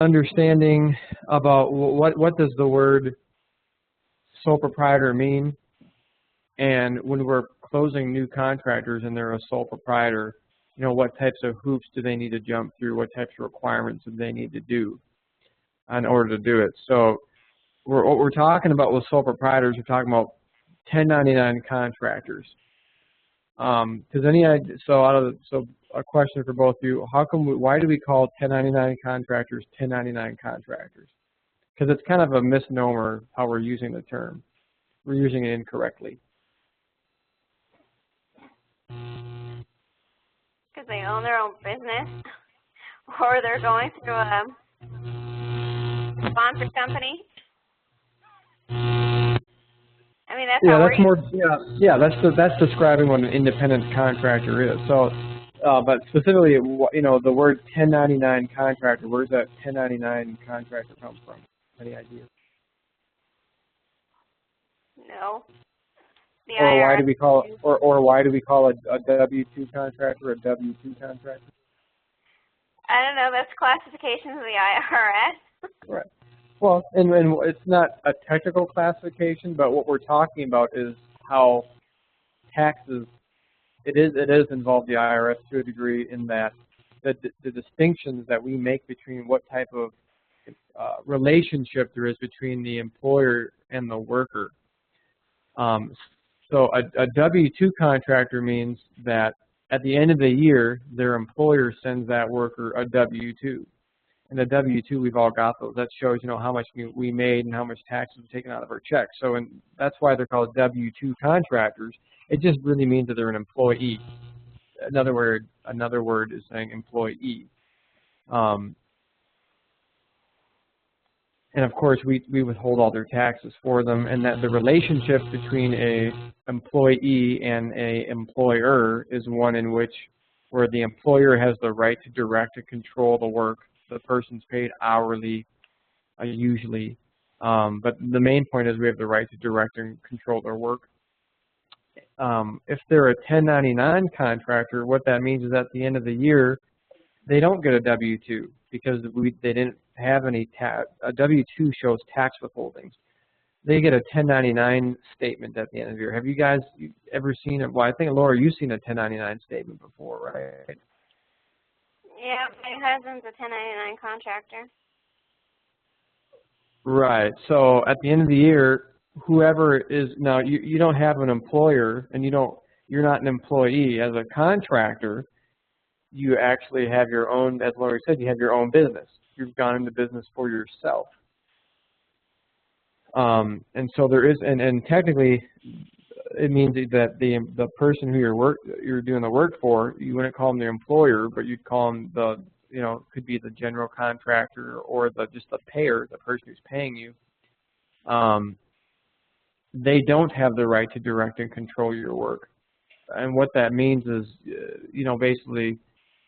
understanding about what does the word sole proprietor mean, and when we're closing new contractors and they're a sole proprietor, you know, what types of hoops do they need to jump through? What types of requirements do they need to do in order to do it? So what we're talking about with sole proprietors, we're talking about 1099 contractors. Does any idea, so a question for both of you, why do we call 1099 contractors 1099 contractors? Because it's kind of a misnomer how we're using the term. We're using it incorrectly. Because they own their own business, or they're going through a sponsored company. I mean, that's that's more. That's describing what an independent contractor is. So, but specifically, you know, the word 1099 contractor. Where's that 1099 contractor come from? Any idea? No. Or why do we call it, or why do we call a W-2 contractor a W-2 contractor? I don't know. That's classifications of the IRS. Right. Well, and it's not a technical classification, but what we're talking about is how taxes, it is involved the IRS to a degree in that the distinctions that we make between what type of relationship there is between the employer and the worker. So a W-2 contractor means that at the end of the year, their employer sends that worker a W-2. And the W-2, we've all got those. That shows, you know, how much we made and how much taxes were taken out of our checks. So that's why they're called W-2 contractors. It just really means that they're an employee. Another word is saying employee. And of course, we withhold all their taxes for them, and that the relationship between a employee and a employer is one in which where the employer has the right to direct and control the work. The person's paid hourly, usually, but the main point is we have the right to direct and control their work. If they're a 1099 contractor, what that means is at the end of the year, they don't get a W-2 because they didn't have any tax. A W-2 shows tax withholdings. They get a 1099 statement at the end of the year. Have you guys ever seen it? Well, I think, Laura, you've seen a 1099 statement before, right? Yeah, my husband's a 1099 contractor. Right. So at the end of the year, whoever is now, you don't have an employer, and you're not an employee. As a contractor, you actually have your own, as Laurie said, you have your own business. You've gone into business for yourself. And so there is, and technically, it means that the person who you're doing the work for, you wouldn't call them the employer, but you'd call them could be the general contractor or just the payer, the person who's paying you. They don't have the right to direct and control your work. And what that means is, basically,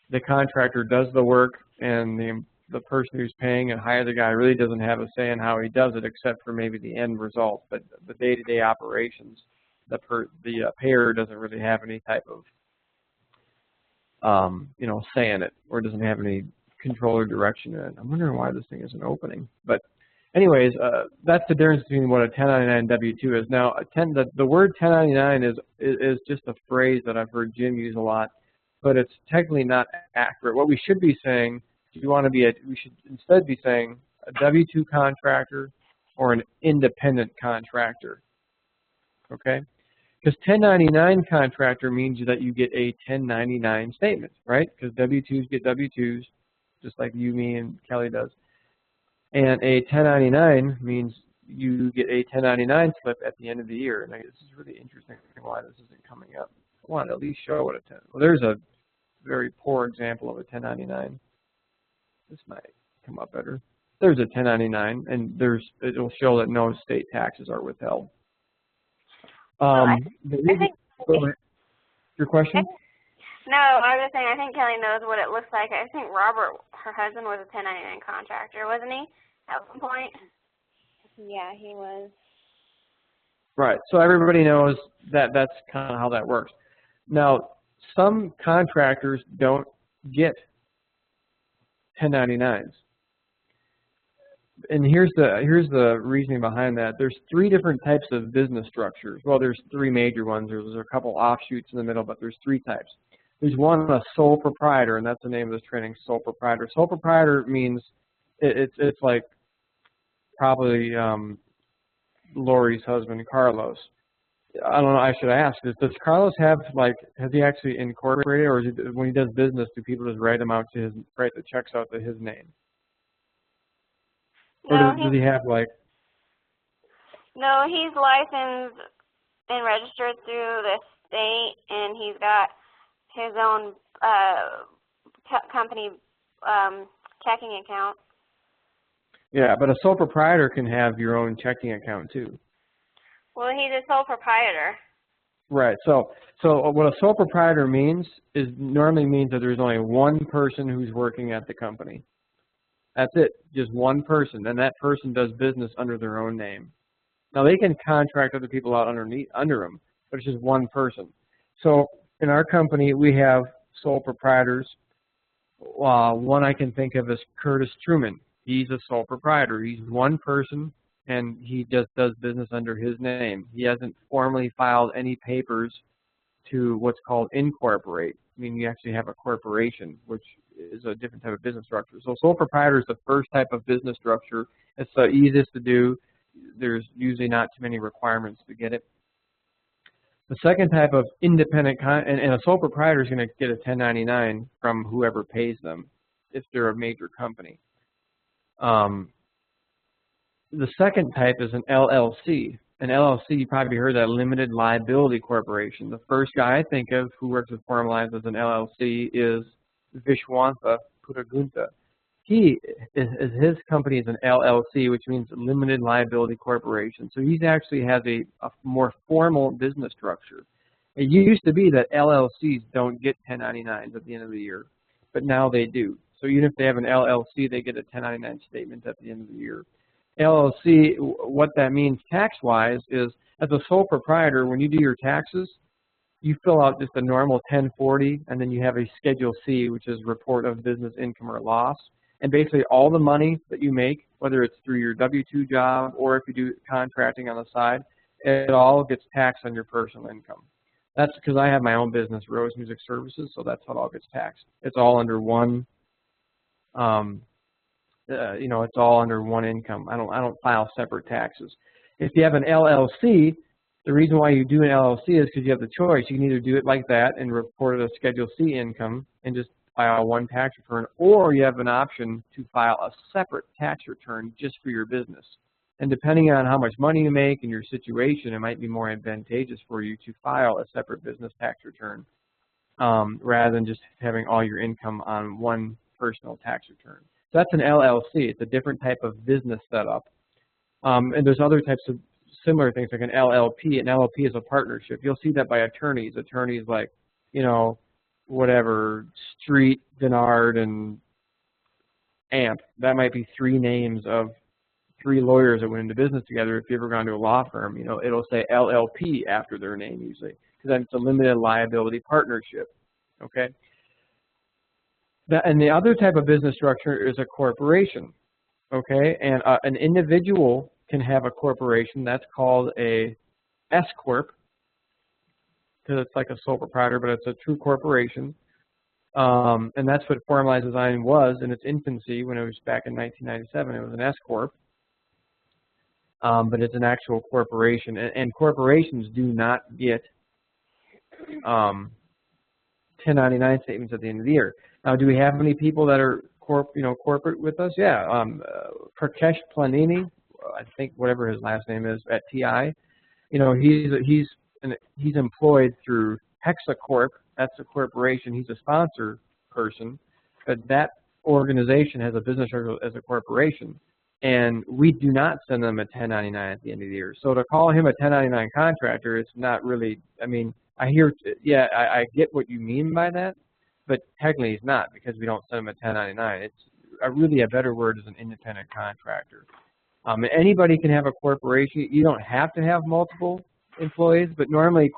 the contractor does the work, and the person who's paying and hire the guy really doesn't have a say in how he does it, except for maybe the end result. But the day-to-day operations, the payer doesn't really have any type of say in it, or doesn't have any control or direction in it. I'm wondering why this thing isn't opening. But anyways, that's the difference between what a 1099 and W-2 is. Now, the word 1099 is just a phrase that I've heard Jim use a lot, but it's technically not accurate. What we should be saying, we should instead be saying a W-2 contractor or an independent contractor. Okay? Because 1099 contractor means that you get a 1099 statement, right? Because W-2s get W-2s, just like you, me, and Kelly does. And a 1099 means you get a 1099 slip at the end of the year. And this is really interesting why this isn't coming up. I want to at least show what a 10. Well, there's a very poor example of a 1099. This might come up better. There's a 1099, and it'll show that no state taxes are withheld. I think, your question? No, I was just saying, I think Kelly knows what it looks like. I think Robert, her husband, was a 1099 contractor, wasn't he, at one point? Yeah, he was. Right. So everybody knows that that's kind of how that works. Now, some contractors don't get 1099s. and here's the reasoning behind that. There's three different types of business structures. Well, there's three major ones. There's a couple offshoots in the middle, but there's three types. There's one, a sole proprietor, and that's the name of this training, sole proprietor. Sole proprietor means it's like probably Lori's husband, Carlos. I don't know, I should ask, does Carlos have, like, has he actually incorporated, or is it, when he does business, do people just write the checks out to his name? Or No, does he have, like... No, he's licensed and registered through the state, and he's got his own company checking account. Yeah, but a sole proprietor can have your own checking account, too. Well, he's a sole proprietor. Right. So what a sole proprietor means is normally means that there's only one person who's working at the company. That's it, just one person, and that person does business under their own name. Now they can contract other people out under them, but it's just one person. So in our company, we have sole proprietors. One I can think of is Curtis Truman. He's a sole proprietor. He's one person, and he just does business under his name. He hasn't formally filed any papers to what's called incorporate. I mean, you actually have a corporation, which is a different type of business structure. So sole proprietor is the first type of business structure. It's the easiest to do. There's usually not too many requirements to get it. The second type of independent, and a sole proprietor is going to get a 1099 from whoever pays them if they're a major company. The second type is an LLC. An LLC, you probably heard that, limited liability corporation. The first guy I think of who works with formalized as an LLC is Vishwantha Puttagunta. His company is an LLC, which means limited liability corporation. So he actually has a more formal business structure. It used to be that LLCs don't get 1099s at the end of the year, but now they do. So even if they have an LLC, they get a 1099 statement at the end of the year. LLC, what that means tax-wise is, as a sole proprietor, when you do your taxes, you fill out just a normal 1040, and then you have a Schedule C, which is report of business income or loss. And basically all the money that you make, whether it's through your W-2 job or if you do contracting on the side, it all gets taxed on your personal income. That's because I have my own business, Rose Music Services, so that's how it all gets taxed. It's all under one, it's all under one income. I don't file separate taxes. If you have an LLC, the reason why you do an LLC is because you have the choice. You can either do it like that and report it as Schedule C income and just file one tax return, or you have an option to file a separate tax return just for your business. And depending on how much money you make and your situation, it might be more advantageous for you to file a separate business tax return rather than just having all your income on one personal tax return. So that's an LLC. It's a different type of business setup. And there's other types of similar things like an LLP. An LLP is a partnership. You'll see that by attorneys. Attorneys like, whatever, Street, Denard, and Amp. That might be three names of three lawyers that went into business together. If you've ever gone to a law firm, it'll say LLP after their name usually, because then it's a limited liability partnership, okay? And the other type of business structure is a corporation, okay? And an individual can have a corporation. That's called a S-corp, because it's like a sole proprietor, but it's a true corporation. And that's what Formalized Design was in its infancy when it was back in 1997. It was an S-corp, but it's an actual corporation. And corporations do not get 1099 statements at the end of the year. Now, do we have any people that are corporate with us? Yeah, Prakash Planini, I think whatever his last name is at TI. He's employed through Hexacorp. That's a corporation. He's a sponsor person, but that organization has a business structure as a corporation, and we do not send them a 1099 at the end of the year. So to call him a 1099 contractor, it's not really. I mean, I get what you mean by that, but technically he's not, because we don't send him a 1099. It's really a better word is an independent contractor. Anybody can have a corporation. You don't have to have multiple employees, but normally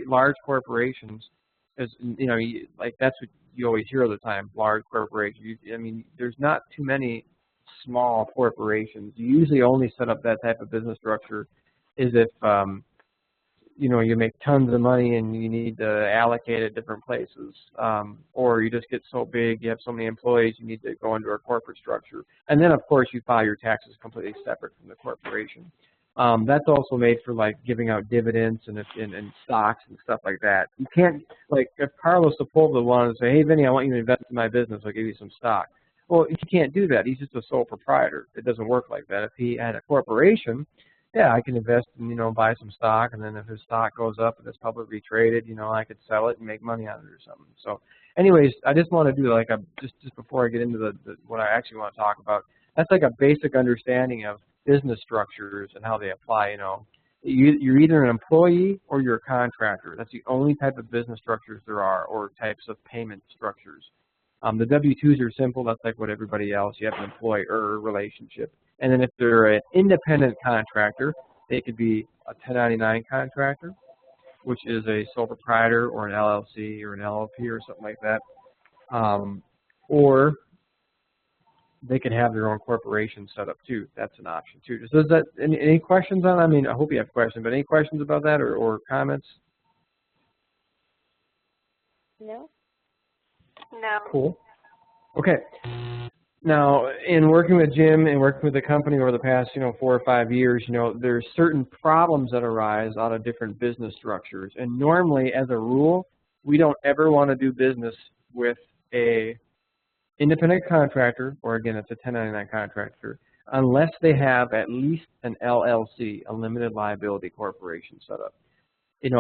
large corporations, like that's what you always hear all the time, large corporations. I mean, there's not too many small corporations. You usually only set up that type of business structure is if you know, you make tons of money and you need to allocate it different places, or you just get so big, you have so many employees, you need to go into a corporate structure. And then, of course, you file your taxes completely separate from the corporation. That's also made for like giving out dividends and stocks and stuff like that. You can't, like, if Carlos Sepulveda wanted to say, hey, Vinny, I want you to invest in my business, I'll give you some stock. Well, he can't do that. He's just a sole proprietor. It doesn't work like that. If he had a corporation, yeah, I can invest and, you know, buy some stock, and then if his stock goes up and it's publicly traded, you know, I could sell it and make money on it or something. So anyways, I just want to do like a, just before I get into what I actually want to talk about, that's like a basic understanding of business structures and how they apply, you know. You're either an employee or you're a contractor. That's the only type of business structures there are, or types of payment structures. The W-2s are simple. That's like what everybody else. You have an employer relationship. And then if they're an independent contractor, they could be a 1099 contractor, which is a sole proprietor or an LLC or an LLP or something like that. Or they could have their own corporation set up too. That's an option too. Does that, any questions on that? I mean, I hope you have questions, but any questions about that or comments? No. No. Cool. Okay. Now, in working with Jim and working with the company over the past, 4 or 5 years, there's certain problems that arise out of different business structures. And normally, as a rule, we don't ever want to do business with a independent contractor, or again, it's a 1099 contractor, unless they have at least an LLC, a limited liability corporation set up,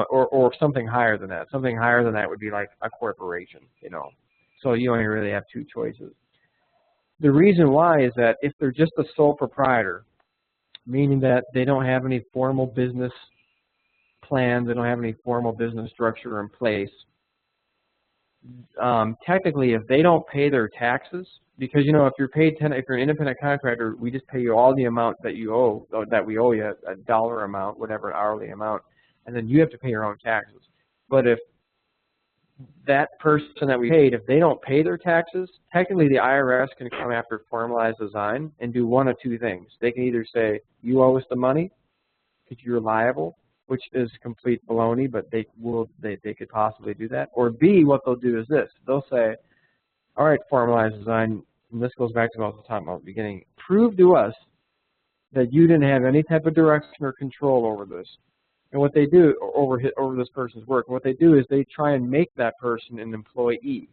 or something higher than that. Something higher than that would be like a corporation, So you only really have 2 choices. The reason why is that if they're just a sole proprietor, meaning that they don't have any formal business plans, they don't have any formal business structure in place, technically, if they don't pay their taxes, because if you're paid if you're an independent contractor, we just pay you all the amount that you owe, that we owe you, a dollar amount, whatever, an hourly amount, and then you have to pay your own taxes. But if that person that we paid, if they don't pay their taxes, technically the IRS can come after formalized design and do one of 2 things. They can either say, you owe us the money because you're liable, which is complete baloney, but they could possibly do that. Or B, what they'll do is this. They'll say, all right, formalized design, and this goes back to what I was talking about at the beginning, prove to us that you didn't have any type of direction or control over this. And what they do over this person's work, what they do is they try and make that person an employee.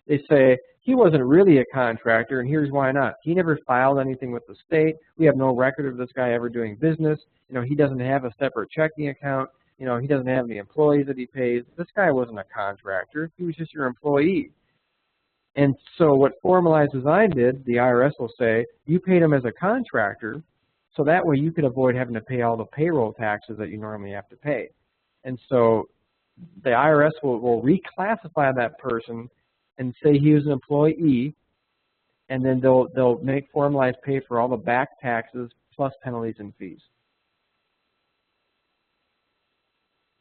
They say, he wasn't really a contractor, and here's why not. He never filed anything with the state. We have no record of this guy ever doing business. He doesn't have a separate checking account. He doesn't have any employees that he pays. This guy wasn't a contractor. He was just your employee. And so what formalized design did, the IRS will say, you paid him as a contractor, so that way you could avoid having to pay all the payroll taxes that you normally have to pay. And so the IRS will reclassify that person and say he was an employee, and then they'll make formalized pay for all the back taxes plus penalties and fees.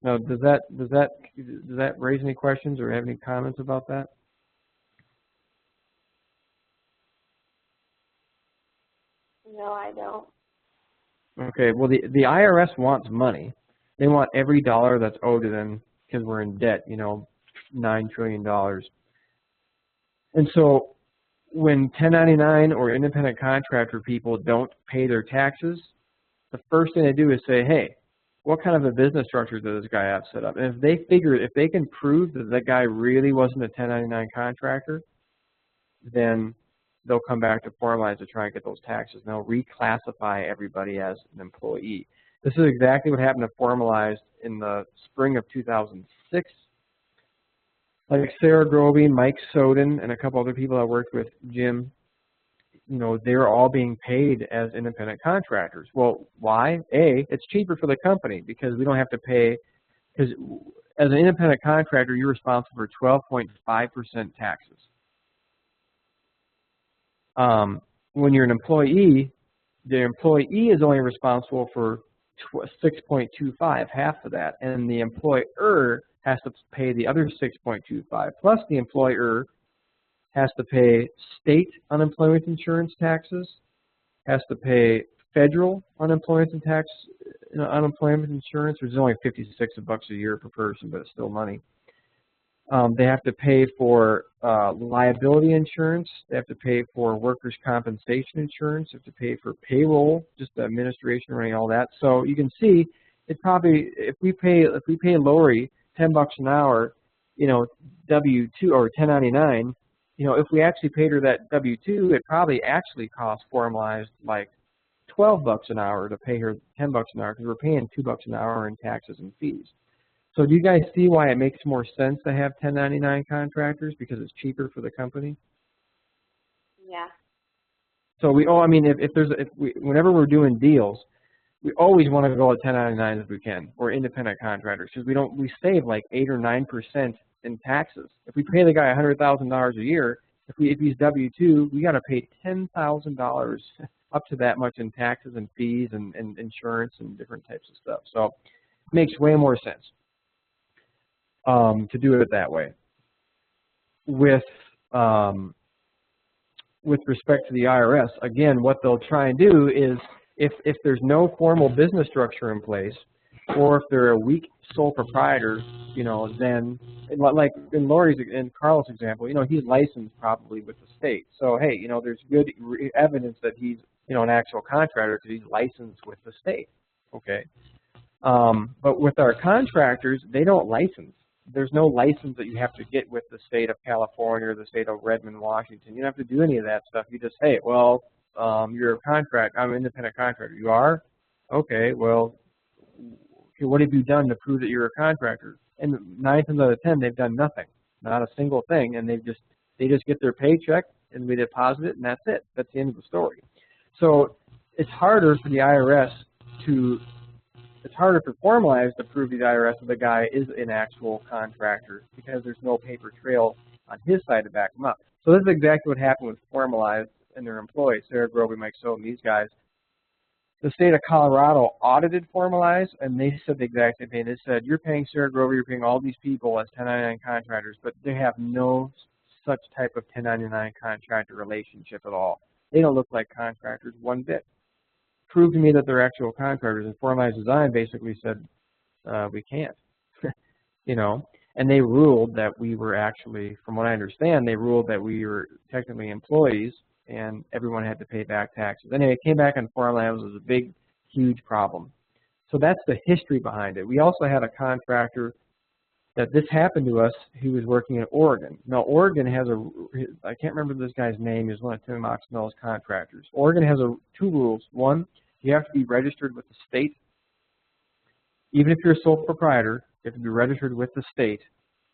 Now, does that raise any questions or have any comments about that? No, I don't. Okay, well, the IRS wants money. They want every dollar that's owed to them because we're in debt, $9 trillion. And so when 1099 or independent contractor people don't pay their taxes, the first thing they do is say, hey, what kind of a business structure does this guy have set up? And if they can prove that that guy really wasn't a 1099 contractor, then they'll come back to formalize to try and get those taxes. And they'll reclassify everybody as an employee. This is exactly what happened to Formalized in the spring of 2006. Like Sarah Groby, Mike Soden, and a couple other people that worked with Jim, they're all being paid as independent contractors. Well, why? A, it's cheaper for the company because we don't have to pay, because as an independent contractor, you're responsible for 12.5% taxes. When you're an employee, the employee is only responsible for 6.25, half of that, and the employer has to pay the other 6.25, plus the employer has to pay state unemployment insurance taxes, has to pay federal unemployment unemployment insurance, which is only $56 a year per person, but it's still money. They have to pay for liability insurance. They have to pay for workers' compensation insurance. They have to pay for payroll, just the administration running all that. So you can see, it probably, if we pay Lori $10 an hour, W-2 or 1099, if we actually paid her that W-2, it probably actually cost formalized like $12 an hour to pay her $10 an hour, because we're paying $2 an hour in taxes and fees. So do you guys see why it makes more sense to have 1099 contractors, because it's cheaper for the company? Yeah. So whenever we're doing deals, we always want to go at 1099 if we can, or independent contractors, because we save like 8 or 9% in taxes. If we pay the guy $100,000 a year, if he's W-2, we got to pay $10,000 up to that much in taxes and fees and insurance and different types of stuff. So it makes way more sense to do it that way. With respect to the IRS, again, what they'll try and do is, if there's no formal business structure in place, or if they're a weak sole proprietor, then, like in Lori's and Carlos' example, he's licensed probably with the state. So hey, there's good evidence that he's an actual contractor because he's licensed with the state. Okay, but with our contractors, they don't license. There's no license that you have to get with the state of California or the state of Redmond, Washington. You don't have to do any of that stuff. You just, hey, well, you're a I'm an independent contractor. You are? Okay, well, what have you done to prove that you're a contractor? And 9 times out of 10, they've done nothing, not a single thing, and they just get their paycheck and we deposit it, and that's it. That's the end of the story. So it's harder for the IRS it's harder for Formalized to prove to the IRS that the guy is an actual contractor, because there's no paper trail on his side to back him up. So this is exactly what happened with Formalized and their employees, Sarah Groby, Mike Soden, these guys. The state of Colorado audited Formalized, and they said the exact same thing. They said, you're paying Sarah Groby, you're paying all these people as 1099 contractors, but they have no such type of 1099 contractor relationship at all. They don't look like contractors one bit. Prove to me that they're actual contractors. And Formalized Design basically said, we can't, And they ruled that we were actually, from what I understand, they ruled that we were technically employees, and everyone had to pay back taxes. Anyway, it came back on Formalized. It was a big, huge problem. So that's the history behind it. We also had a contractor that this happened to us. He was working in Oregon. Now, Oregon has I can't remember this guy's name. He's one of Tim Oxnell's contractors. Oregon has 2 rules. One, you have to be registered with the state. Even if you're a sole proprietor, you have to be registered with the state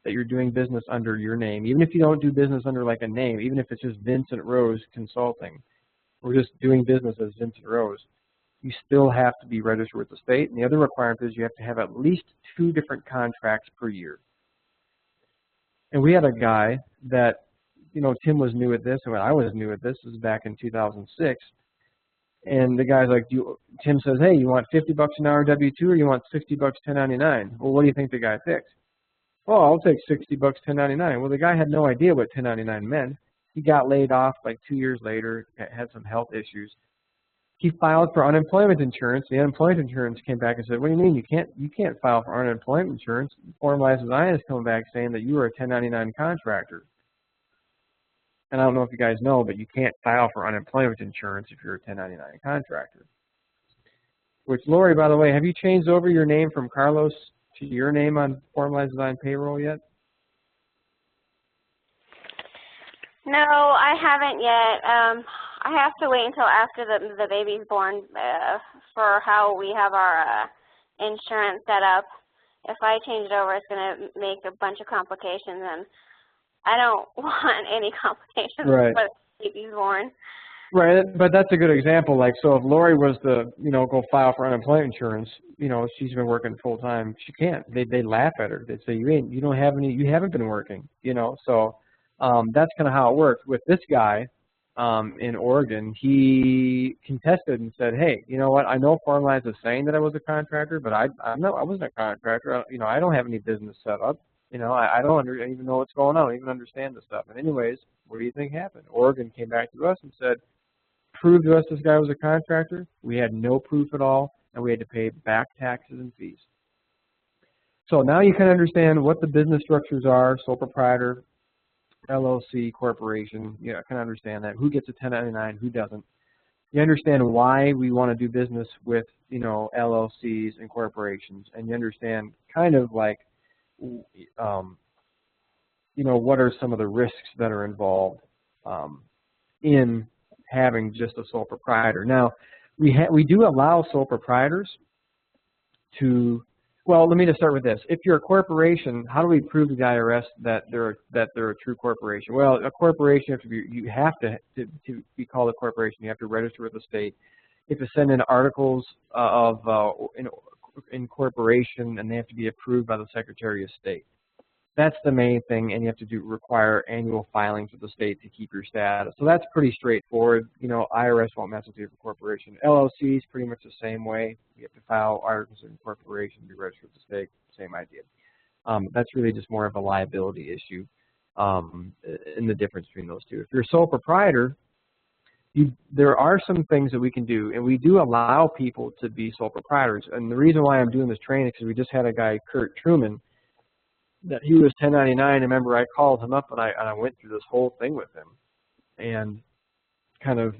that you're doing business under your name. Even if you don't do business under like a name, even if it's just Vincent Rose Consulting, we're just doing business as Vincent Rose, you still have to be registered with the state. And the other requirement is you have to have at least 2 different contracts per year. And we had a guy that, Tim was new at this, and when I was new at this was back in 2006. And the guy's like, Tim says, hey, you want $50 an hour W-2 or you want $60 1099? Well, what do you think the guy picked? Oh, I'll take $60 1099. Well, the guy had no idea what 1099 meant. He got laid off like 2 years later, had some health issues. He filed for unemployment insurance. The unemployment insurance came back and said, what do you mean you can't file for unemployment insurance? Formalized Design is coming back saying that you are a 1099 contractor. And I don't know if you guys know, but you can't file for unemployment insurance if you're a 1099 contractor. Which, Lori, by the way, have you changed over your name from Carlos to your name on Formalized Design payroll yet? No, I haven't yet. I have to wait until after the baby's born for how we have our insurance set up. If I change it over, it's going to make a bunch of complications, and I don't want any complications right. when the baby's born. Right, but that's a good example. Like, so if Lori was to, go file for unemployment insurance, she's been working full time. She can't. They laugh at her. They say you haven't been working. So that's kind of how it works. With this guy in Oregon, he contested and said, hey, you know what? I know Formalized is saying that I was a contractor, but I wasn't a contractor. I don't have any business set up. You know, I don't even know what's going on. I don't even understand this stuff. And anyways, what do you think happened? Oregon came back to us and said, prove to us this guy was a contractor. We had no proof at all, and we had to pay back taxes and fees. So now you can understand what the business structures are, sole proprietor, LLC, corporation. You know, I can understand that. Who gets a 1099, who doesn't. You understand why we want to do business with, you know, LLCs and corporations, and you understand kind of like, you know, what are some of the risks that are involved in having just a sole proprietor. Now, we do allow sole proprietors to, well, let me just start with this. If you're a corporation, how do we prove to the IRS that they're a true corporation? Well, a corporation, you have to be called a corporation, you have to register with the state. You have to send in articles of incorporation, and they have to be approved by the Secretary of State. That's the main thing, and you have to require annual filings with the state to keep your status. So that's pretty straightforward. You know, IRS won't mess with you for corporation. LLC is pretty much the same way. You have to file articles of incorporation, be registered with the state, same idea. That's really just more of a liability issue in the difference between those two. If you're a sole proprietor, there are some things that we can do, and we do allow people to be sole proprietors. And the reason why I'm doing this training is because we just had a guy, Kurt Truman, that he was 1099. Remember, I called him up and I went through this whole thing with him, and kind of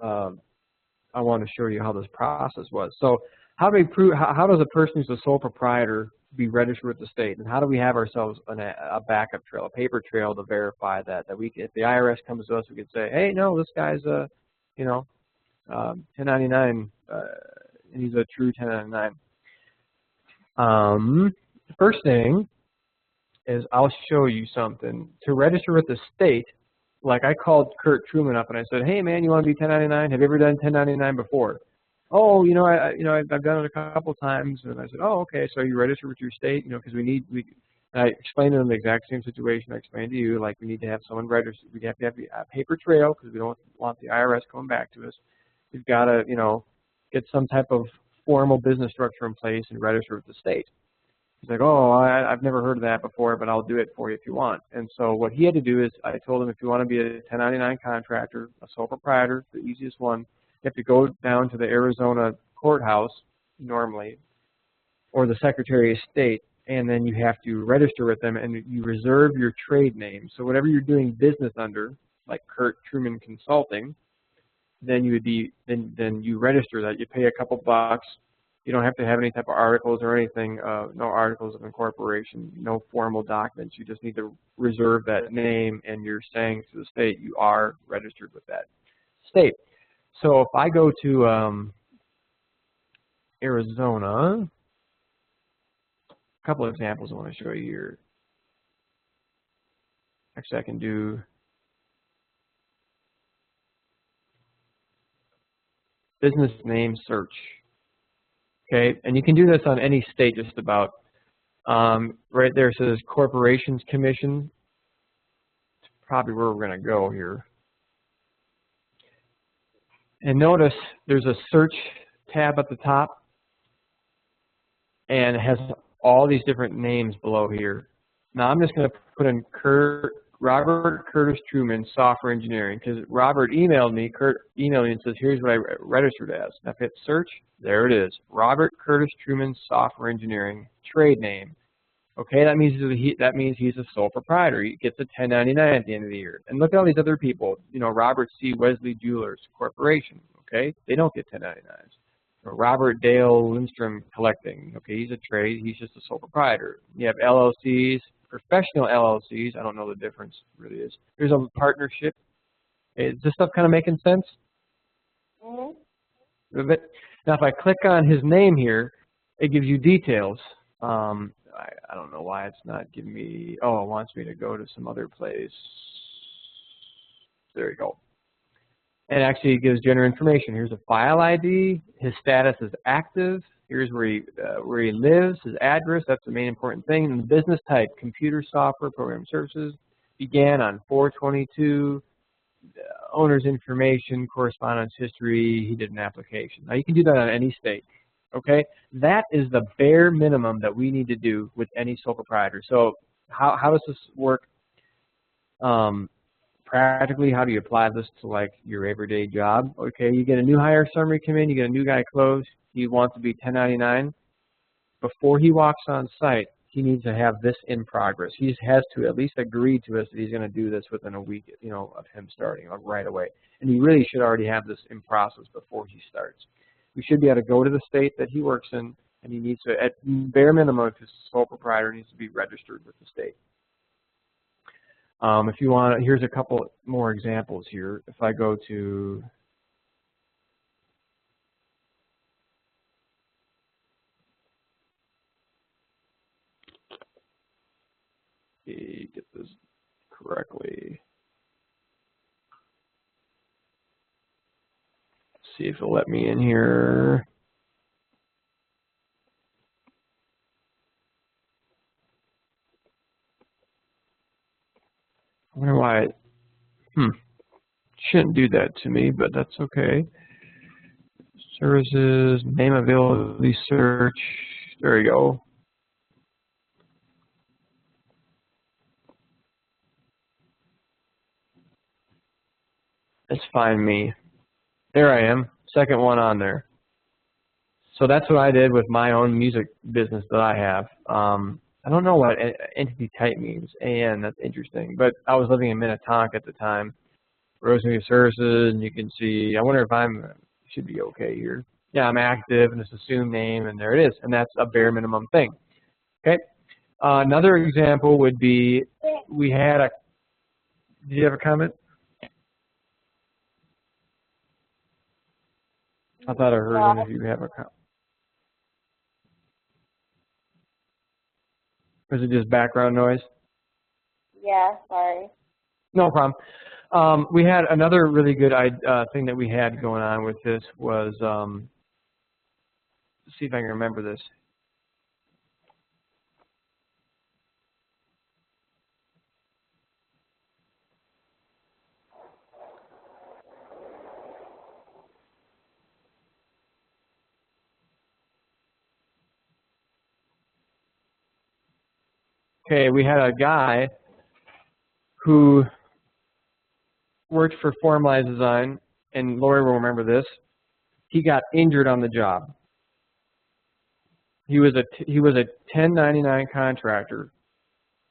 I want to show you how this process was. So how do we prove? How does a person who's a sole proprietor be registered with the state, and how do we have ourselves a backup trail, a paper trail to verify that we, if the IRS comes to us, we could say, hey, no, this guy's a, you know, 1099, and he's a true 1099. The first thing is I'll show you something. To register with the state, like I called Kurt Truman up and I said, hey man, you want to be 1099? Have you ever done 1099 before? Oh, you know, I've done it a couple times. And I said, oh, okay, so you register with your state, you know, because I explained to them the exact same situation I explained to you, like we need to have someone registered. We have to have a paper trail because we don't want the IRS coming back to us. We've got to, you know, get some type of formal business structure in place and register with the state. He's like, oh, I've never heard of that before, but I'll do it for you if you want. And so what he had to do is I told him, if you want to be a 1099 contractor, a sole proprietor, the easiest one, you have to go down to the Arizona courthouse normally, or the Secretary of State, and then you have to register with them, and you reserve your trade name. So whatever you're doing business under, like Kurt Truman Consulting, then you would be then you register that. You pay a couple bucks. You don't have to have any type of articles or anything, no articles of incorporation, no formal documents. You just need to reserve that name, and you're saying to the state you are registered with that state. So if I go to Arizona, a couple of examples I want to show you here. Actually, I can do business name search. Okay, and you can do this on any state just about. Right there it says Corporations Commission. It's probably where we're going to go here. And notice there's a search tab at the top, and it has all these different names below here. Now I'm just going to put in Robert Curtis Truman Software Engineering, because Robert emailed me, Kurt emailed me and says, here's what I registered as. If I hit search, there it is. Robert Curtis Truman Software Engineering, trade name. Okay, that means he's a sole proprietor. He gets a 1099 at the end of the year. And look at all these other people. You know, Robert C. Wesley Jewelers Corporation. Okay, they don't get 1099s. Or Robert Dale Lindstrom Collecting. Okay, he's a trade. He's just a sole proprietor. You have LLCs, professional LLCs. I don't know the difference really is. There's a partnership. Is this stuff kind of making sense? Mm-hmm. Now, if I click on his name here, it gives you details. I don't know why it's not giving me, oh, it wants me to go to some other place. There you go. And actually it gives general information. Here's a file ID. His status is active. Here's where he lives, his address. That's the main important thing. And the business type, computer software, program services, began on 4/22. Owner's information, correspondence history. He did an application. Now you can do that on any state. Okay, that is the bare minimum that we need to do with any sole proprietor. So how does this work practically? How do you apply this to like your everyday job? Okay, you get a new hire summary come in, you get a new guy closed, he wants to be 1099. Before he walks on site, he needs to have this in progress. He has to at least agree to us that he's going to do this within a week, of him starting right away. And he really should already have this in process before he starts. We should be able to go to the state that he works in, and he needs to, at bare minimum, if he's a sole proprietor, needs to be registered with the state. If you want, here's a couple more examples here. If I go to get this correctly. See if it'll let me in here. I wonder why it shouldn't do that to me, but that's okay. Services, name availability search. There you go. Let's find me. There I am, second one on there. So that's what I did with my own music business that I have. I don't know what entity type means, AN, that's interesting. But I was living in Minnetonka at the time. Rosemary Services, and you can see, I wonder if should be okay here. Yeah, I'm active, and it's assumed name, and there it is. And that's a bare minimum thing. Okay. Another example would be, we had a, did you have a comment? I thought I heard one of you have a comment. Was it just background noise? Yeah, sorry. No problem. We had another really good thing that we had going on with this was, let's see if I can remember this. Okay, we had a guy who worked for Formalized Design, and Lori will remember this. He got injured on the job. He was a 1099 contractor.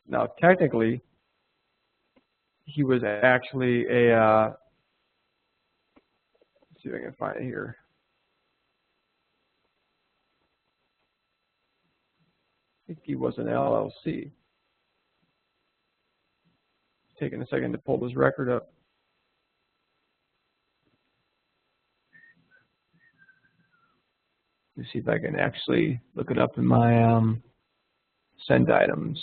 Now, technically, he was actually a. Let's see if I can find it here. I think he was an LLC. Taking a second to pull this record up. Let me see if I can actually look it up in my send items.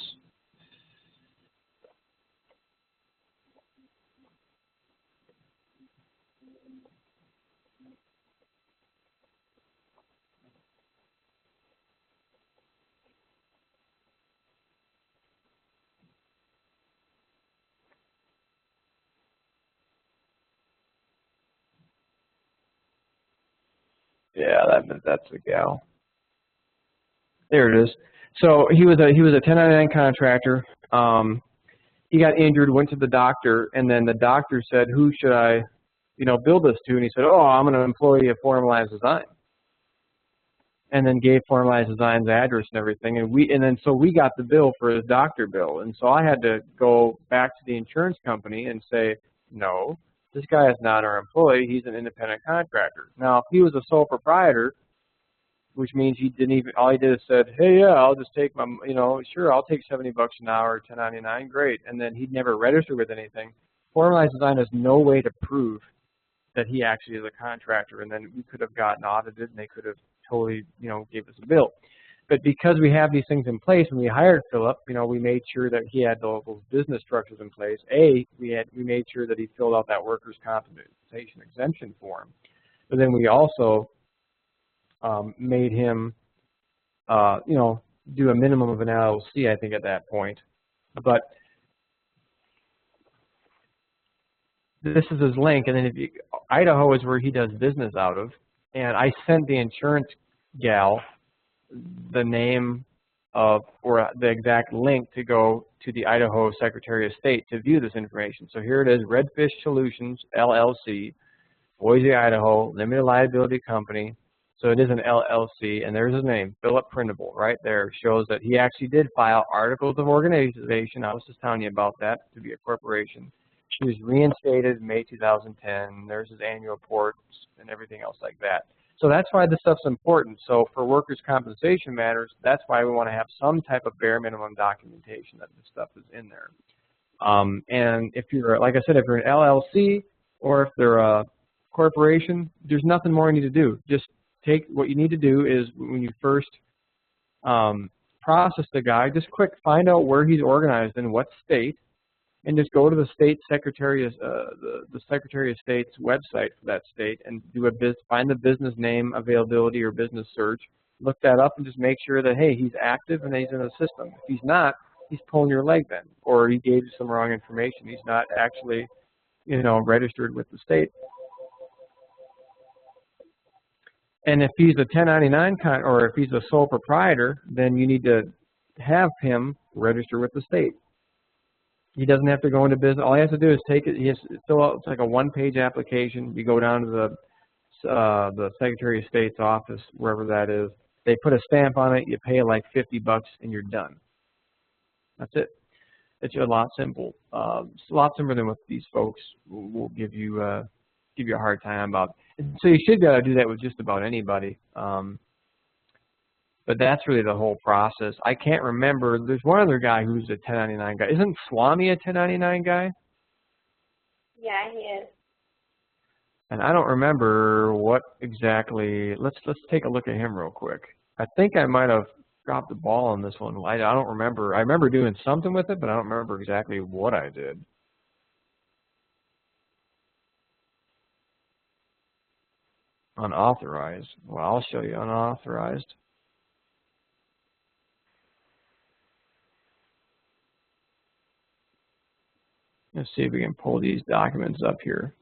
Yeah, that's the gal. There it is. So he was a 1099 contractor. He got injured, went to the doctor, and then the doctor said, "Who should I, bill this to?" And he said, "Oh, I'm an employee of Formalized Design." And then gave Formalized Design's address and everything, and so we got the bill for his doctor bill, and so I had to go back to the insurance company and say, "No, this guy is not our employee. He's an independent contractor." Now, if he was a sole proprietor, which means he didn't even, all he did is said, "Hey, yeah, I'll just take my, sure, I'll take $70 an hour, 1099, great." And then he'd never registered with anything. Formalized Design has no way to prove that he actually is a contractor, and then we could have gotten audited, and they could have totally, gave us a bill. But because we have these things in place, when we hired Philip, we made sure that he had those business structures in place. We made sure that he filled out that workers' compensation exemption form. But then we also made him, do a minimum of an LLC, I think, at that point. But this is his link, and then Idaho is where he does business out of, and I sent the insurance gal the name of, or the exact link to go to the Idaho Secretary of State to view this information. So here it is, Redfish Solutions, LLC, Boise, Idaho, limited liability company. So it is an LLC, and there's his name, Philip Printable, right there. Shows that he actually did file articles of organization. I was just telling you about that, to be a corporation. He was reinstated in May 2010. There's his annual reports and everything else like that. So that's why this stuff's important. So for workers' compensation matters, that's why we want to have some type of bare minimum documentation that this stuff is in there. And if you're, like I said, if you're an LLC or if they're a corporation, there's nothing more you need to do. Just take what you need to do is when you first process the guy, just find out where he's organized in what state, and just go to the state secretary of the Secretary of State's website for that state and do find the business name availability or business search, look that up, and just make sure that, hey, he's active and he's in the system. If he's not, he's pulling your leg then, or he gave you some wrong information. He's not actually, registered with the state. And if he's a 1099 or if he's a sole proprietor, then you need to have him register with the state. He doesn't have to go into business. All he has to do is take it. He has to fill out. It's like a one-page application. You go down to the Secretary of State's office, wherever that is. They put a stamp on it. You pay like $50, and you're done. That's it. It's a lot simple. It's a lot simpler than what these folks will give you a hard time about. And so you should be able to do that with just about anybody. But that's really the whole process. I can't remember. There's one other guy who's a 1099 guy. Isn't Swami a 1099 guy? Yeah, he is. And I don't remember what exactly. Let's take a look at him real quick. I think I might have dropped the ball on this one. I don't remember. I remember doing something with it, but I don't remember exactly what I did. Unauthorized. Well, I'll show you unauthorized. Let's see if we can pull these documents up here.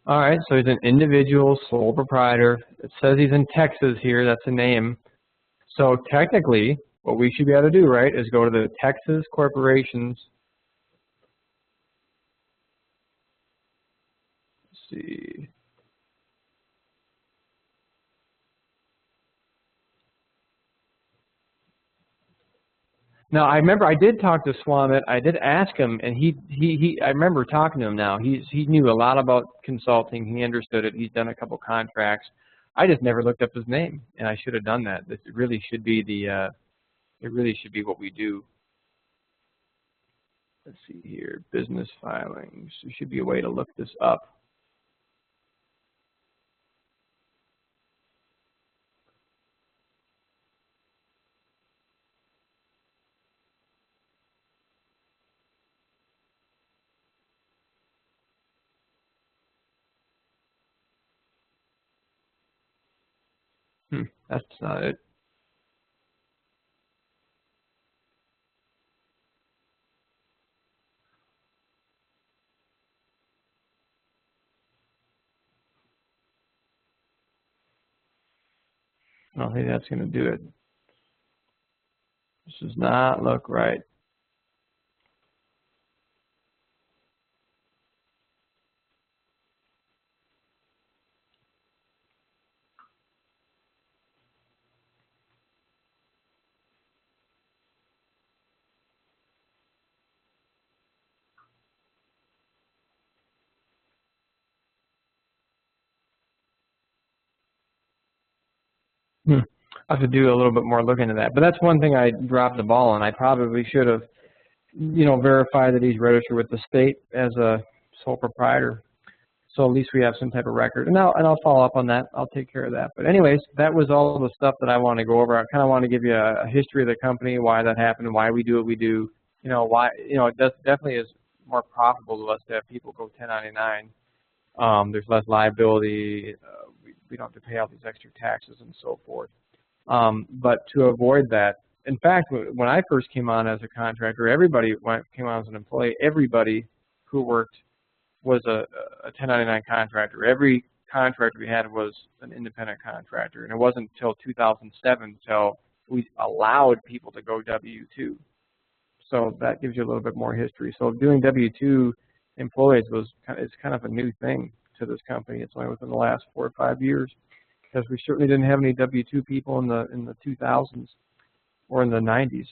All right, so he's an individual sole proprietor. It says he's in Texas here. That's a name. So technically, what we should be able to do, right, is go to the Texas corporations. Let's see. Now, I remember I did talk to Swamit. I did ask him, and I remember talking to him now. He knew a lot about consulting. He understood it. He's done a couple contracts. I just never looked up his name, and I should have done that. This really should be it really should be what we do. Let's see here, business filings. There should be a way to look this up. That's not it. I don't think that's going to do it. This does not look right. I have to do a little bit more look into that. But that's one thing I dropped the ball on. I probably should have, verified that he's registered with the state as a sole proprietor. So at least we have some type of record. And I'll follow up on that. I'll take care of that. But anyways, that was all the stuff that I want to go over. I kind of want to give you a history of the company, why that happened, why we do what we do. Why, it definitely is more profitable to us to have people go 1099 There's less liability. We don't have to pay all these extra taxes and so forth. But to avoid that, in fact, when I first came on as a contractor, everybody, when I came on as an employee, everybody who worked was a 1099 contractor. Every contractor we had was an independent contractor, and it wasn't until 2007 until we allowed people to go W-2. So that gives you a little bit more history. So doing W-2 employees is kind of a new thing to this company. It's only within the last 4 or 5 years, because we certainly didn't have any W-2 people in the 2000s or in the 90s.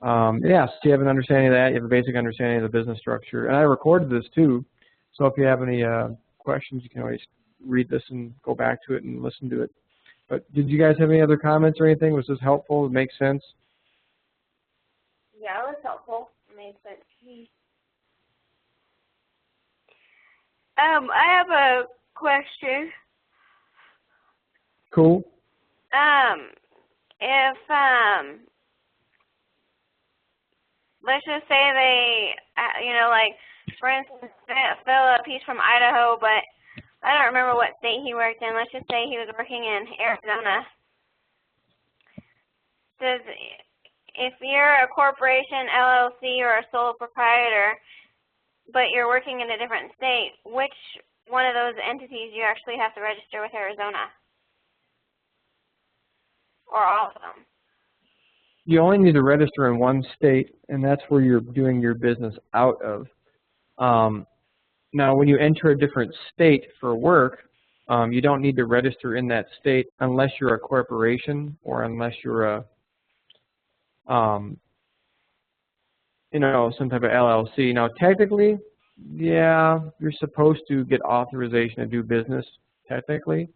Yeah, so you have an understanding of that. You have a basic understanding of the business structure. And I recorded this too, so if you have any questions, you can always read this and go back to it and listen to it. But did you guys have any other comments or anything? Was this helpful? It makes sense? Yeah, it was helpful. It made sense. I have a question. Cool. If let's just say they, like, for instance, Philip, he's from Idaho, but I don't remember what state he worked in. Let's just say he was working in Arizona. If you're a corporation, LLC, or a sole proprietor, but you're working in a different state, which one of those entities you actually have to register with Arizona? Or all of them? You only need to register in one state, and that's where you're doing your business out of. Now, when you enter a different state for work, you don't need to register in that state unless you're a corporation or unless you're a, some type of LLC. Now, technically, yeah, you're supposed to get authorization to do business, technically,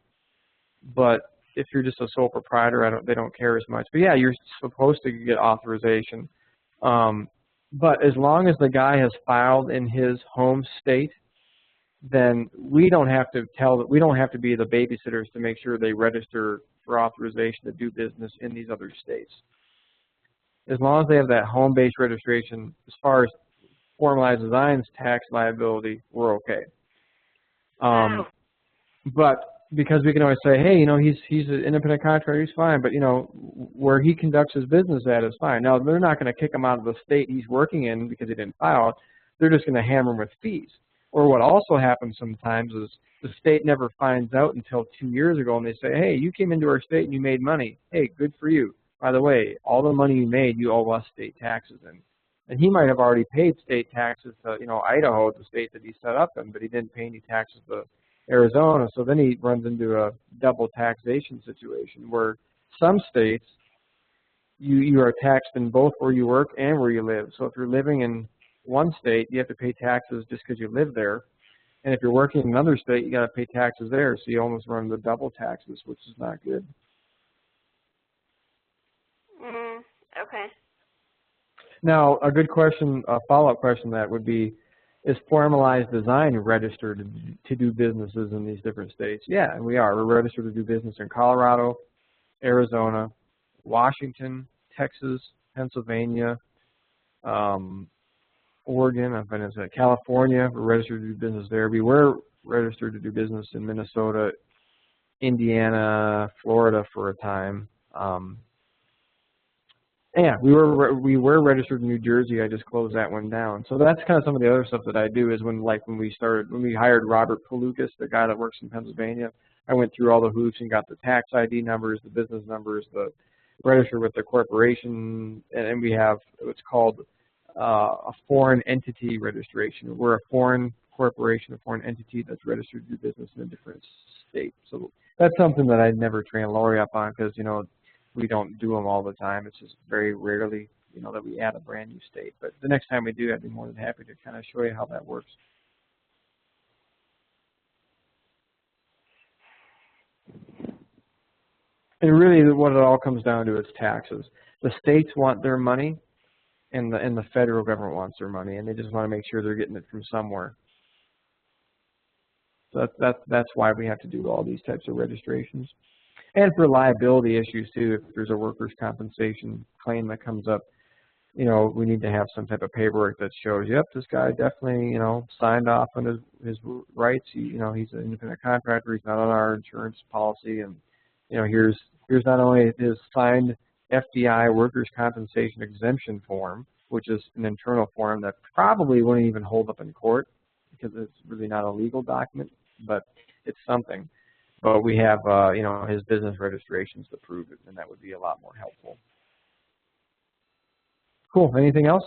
but if you're just a sole proprietor, they don't care as much. But yeah, you're supposed to get authorization. But as long as the guy has filed in his home state, then we don't have to be the babysitters to make sure they register for authorization to do business in these other states. As long as they have that home-based registration, as far as formalized designs tax liability, we're okay. But because we can always say, hey, he's an independent contractor, he's fine, but where he conducts his business at is fine. Now, they're not going to kick him out of the state he's working in because he didn't file it. They're just going to hammer him with fees. Or what also happens sometimes is the state never finds out until 2 years ago, and they say, hey, you came into our state and you made money. Hey, good for you. By the way, all the money you made, you owe us state taxes in. And he might have already paid state taxes to, Idaho, the state that he set up in, but he didn't pay any taxes to Arizona. So then he runs into a double taxation situation where some states, you are taxed in both where you work and where you live. So if you're living in one state, you have to pay taxes just because you live there. And if you're working in another state, you got to pay taxes there. So you almost run into double taxes, which is not good. Okay. Now, a good question, a follow-up question that would be, is formalized design registered to do businesses in these different states? Yeah, and we are. We're registered to do business in Colorado, Arizona, Washington, Texas, Pennsylvania, Oregon, I've been in California. We're registered to do business there. We were registered to do business in Minnesota, Indiana, Florida for a time. Yeah, we were registered in New Jersey. I just closed that one down. So that's kind of some of the other stuff that I do is when we hired Robert Palukas, the guy that works in Pennsylvania, I went through all the hoops and got the tax ID numbers, the business numbers, the register with the corporation, and we have what's called a foreign entity registration. We're a foreign corporation, a foreign entity that's registered to do business in a different state. So that's something that I'd never train Lori up on because, we don't do them all the time. It's just very rarely, that we add a brand new state. But the next time we do, I'd be more than happy to kind of show you how that works. And really what it all comes down to is taxes. The states want their money and the federal government wants their money, and they just want to make sure they're getting it from somewhere. So that's why we have to do all these types of registrations. And for liability issues too, if there's a workers' compensation claim that comes up, you know, we need to have some type of paperwork that shows, yep, this guy definitely, you know, signed off on his rights. You know, he's an independent contractor. He's not on our insurance policy, and you know, here's not only his signed FDI workers' compensation exemption form, which is an internal form that probably wouldn't even hold up in court because it's really not a legal document, but it's something. But we have, you know, his business registrations to prove it, and that would be a lot more helpful. Cool. Anything else?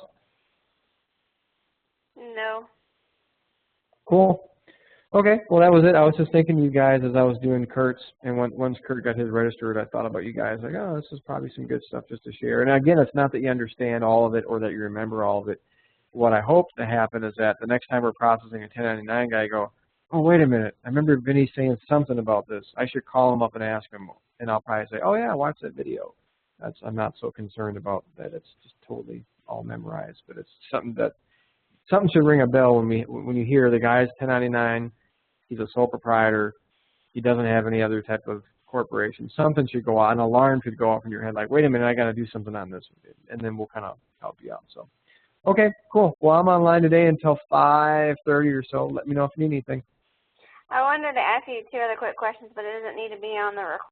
No. Cool. Okay. Well, that was it. I was just thinking of you guys as I was doing Kurt's, and once Kurt got his registered, I thought about you guys. Like, oh, this is probably some good stuff just to share. And again, it's not that you understand all of it or that you remember all of it. What I hope to happen is that the next time we're processing a 1099 guy, I go, oh, wait a minute. I remember Vinny saying something about this. I should call him up and ask him, and I'll probably say, oh yeah, watch that video. I'm not so concerned about that. It's just totally all memorized, but it's something should ring a bell when you hear the guy's 1099. He's a sole proprietor. He doesn't have any other type of corporation. Something should go on. An alarm should go off in your head, like, wait a minute, I got to do something on this, and then we'll kind of help you out. So, okay, cool. Well, I'm online today until 5:30 or so. Let me know if you need anything. I wanted to ask you 2 other quick questions, but it doesn't need to be on the recording.